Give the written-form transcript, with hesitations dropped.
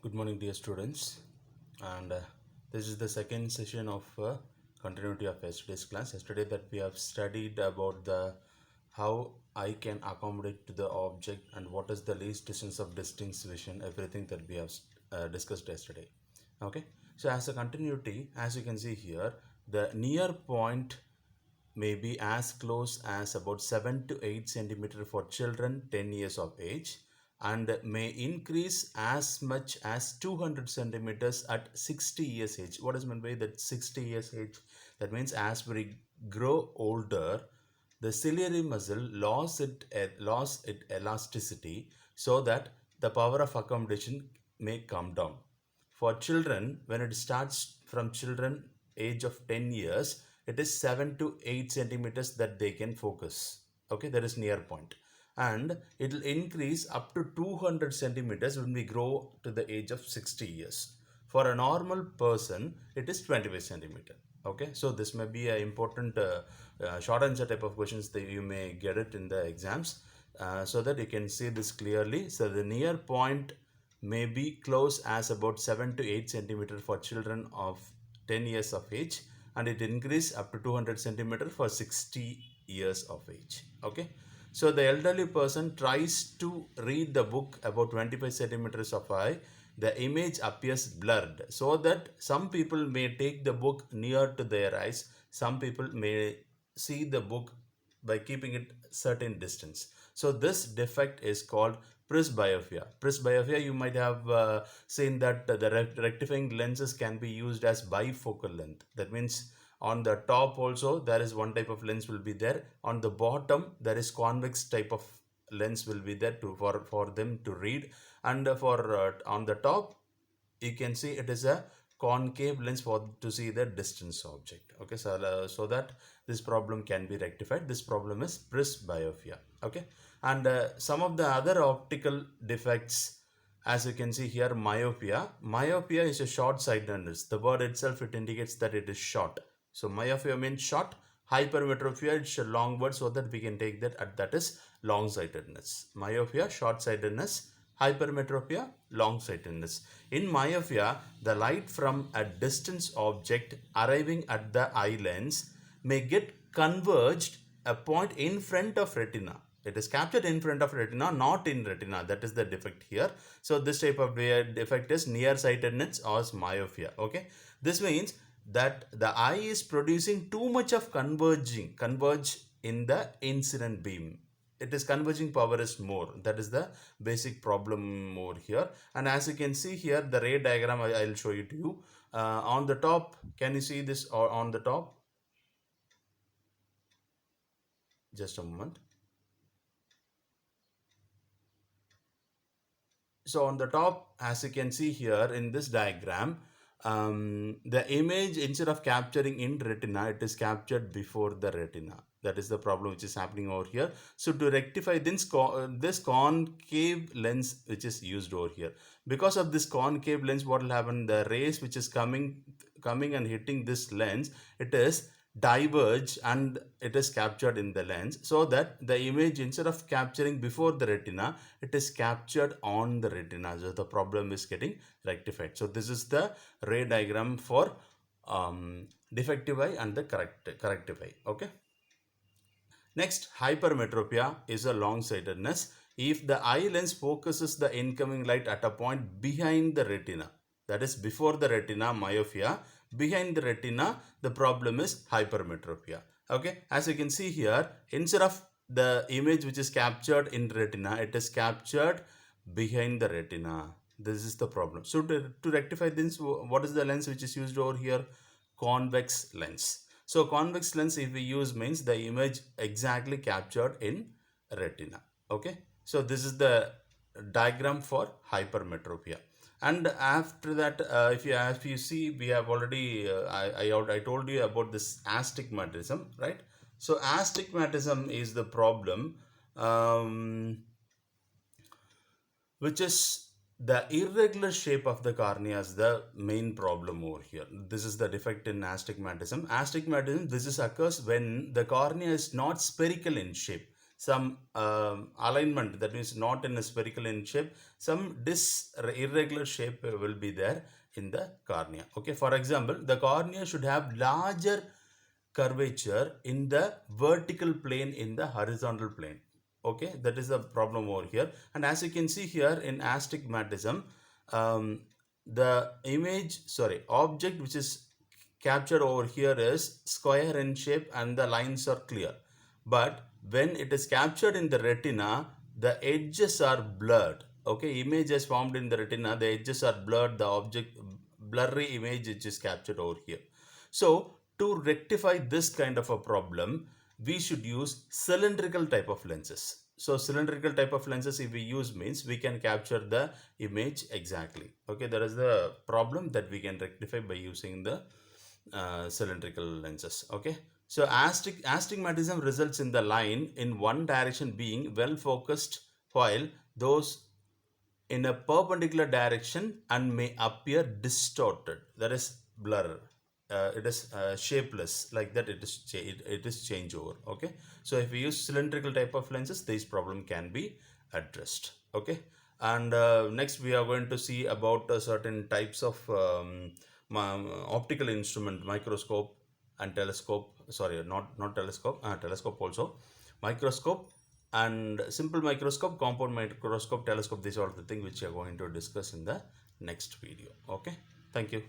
Good morning, dear students. And this is the second session of continuity of yesterday's class. Yesterday, that we have studied about the how I can accommodate to the object and what is the least distance of distinction. Everything that we have discussed yesterday. Okay. So as a continuity, as you can see here, the near point may be as close as about 7 to 8 centimeter for children 10 years of age, and may increase as much as 200 centimeters at 60 years age. What is meant by that 60 years age? That means as we grow older, the ciliary muscle lost its elasticity, so that the power of accommodation may come down. For children, when it starts from children age of 10 years, it is 7 to 8 centimeters that they can focus. Okay, that is near point. And it will increase up to 200 centimeters when we grow to the age of 60 years. For a normal person, it is 25 centimeter. Okay, so this may be an important short answer type of questions that you may get it in the exams, so that you can see this clearly. So the near point may be close as about 7 to 8 centimeter for children of 10 years of age, and it increase up to 200 centimeter for 60 years of age. Okay, so the elderly person tries to read the book about 25 centimeters of eye. The image appears blurred, so that some people may take the book near to their eyes. Some people may see the book by keeping it certain distance. So this defect is called presbyopia. Presbyopia, you might have seen that the rectifying lenses can be used as bifocal length. That means on the top also there is one type of lens will be there. On the bottom there is convex type of lens will be there to for them to read. And for on the top you can see it is a concave lens for to see the distance object. Okay, so that this problem can be rectified. This problem is presbyopia. Okay, and some of the other optical defects, as you can see here, myopia is a short sightedness. The word itself, it indicates that it is short. So myopia means short. Hypermetropia, it's a long word, so that we can take that is long sightedness. Myopia, short sightedness. Hypermetropia, long sightedness. In myopia, the light from a distant object arriving at the eye lens may get converged a point in front of retina. It is captured in front of retina, not in retina. That is the defect here. So this type of defect is nearsightedness or myopia. Okay, this means that the eye is producing too much of converge in the incident beam. It is converging power is more. That is the basic problem over here. And as you can see here, the ray diagram, I'll show it to you. On the top, can you see this on the top? Just a moment. So on the top, as you can see here in this diagram, the image, instead of capturing in retina, it is captured before the retina. That is the problem which is happening over here. So to rectify this concave lens which is used over here, because of this concave lens, what will happen? The rays which is coming and hitting this lens, it is diverge and it is captured in the lens, so that the image, instead of capturing before the retina, it is captured on the retina. So the problem is getting rectified. So this is the ray diagram for defective eye and the corrective eye. Okay, next, hypermetropia is a long-sightedness. If the eye lens focuses the incoming light at a point behind the retina, that is before the retina, myopia. Behind the retina, the problem is hypermetropia. Okay, as you can see here, instead of the image which is captured in retina, it is captured behind the retina. This is the problem. So to rectify this, what is the lens which is used over here? Convex lens. So convex lens, if we use, means the image exactly captured in retina. Okay, so this is the diagram for hypermetropia. And after that, if you see, we have already I told you about this astigmatism, right? So astigmatism is the problem, which is the irregular shape of the cornea is the main problem over here. This is the defect in astigmatism. Astigmatism, this is occurs when the cornea is not spherical in shape. some alignment, that means not in a spherical in shape, some irregular shape will be there in the cornea. Okay, for example, the cornea should have larger curvature in the vertical plane in the horizontal plane. Okay, that is the problem over here. And as you can see here in astigmatism, the object which is captured over here is square in shape and the lines are clear. But when it is captured in the retina, the edges are blurred. Okay, image is formed in the retina, the edges are blurred, the object blurry image which is captured over here. So to rectify this kind of a problem, we should use cylindrical type of lenses. So cylindrical type of lenses if we use means we can capture the image exactly. Okay, that is the problem that we can rectify by using the cylindrical lenses. Okay, so astigmatism results in the line in one direction being well focused, while those in a perpendicular direction and may appear distorted, that is blur. It is shapeless, like that. It is changeover. Okay, so if we use cylindrical type of lenses, this problem can be addressed. Okay, and next we are going to see about certain types of optical instrument, microscope and telescope. Sorry, not telescope, telescope also, microscope and simple microscope, compound microscope, telescope. These are the things which we are going to discuss in the next video. Okay, thank you.